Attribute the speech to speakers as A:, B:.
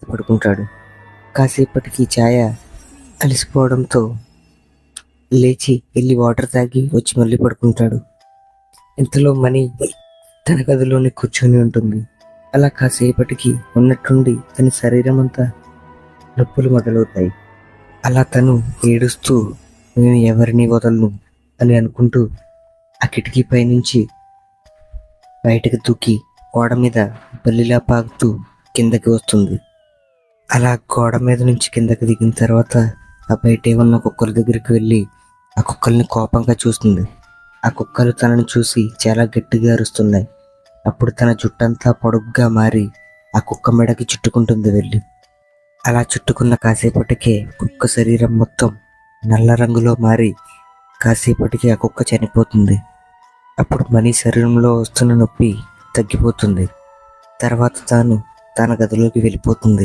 A: పడుకుంటాడు. కాసేపటికి ఛాయ అలసిపోవడంతో లేచి వెళ్ళి వాటర్ తాగి వచ్చి మళ్ళీ పడుకుంటాడు. ఇంతలో మణి తన గదిలోని కూర్చొని ఉంటుంది. అలా కాసేపటికి ఉన్నట్టుండి తన శరీరం అంతా నొప్పులు మొదలవుతాయి. అలా తను ఏడుస్తూ నేను ఎవరిని వదలను అని అనుకుంటూ ఆ కిటికీ పైనుంచి బయటకు దూకి గోడ మీద బల్లిలా పాకుతూ కిందకి వస్తుంది. అలా గోడ మీద నుంచి కిందకి దిగిన తర్వాత ఆ బయట ఉన్న కుక్కల దగ్గరికి వెళ్ళి ఆ కుక్కల్ని కోపంగా చూస్తుంది. ఆ కుక్కలు తనను చూసి చాలా గట్టిగా అరుస్తున్నాయి. అప్పుడు తన జుట్టంతా పొడుగ్గా మారి ఆ కుక్క మెడకి చుట్టుకుంటుంది వెళ్ళి. అలా చుట్టుకున్న కాసేపటికే కుక్క శరీరం మొత్తం నల్ల రంగులో మారి కాసేపటికి ఆ కుక్క చనిపోతుంది. అప్పుడు మణి శరీరంలో వస్తున్న నొప్పి తగ్గిపోతుంది. తర్వాత తాను తన గదిలోకి వెళ్ళిపోతుంది.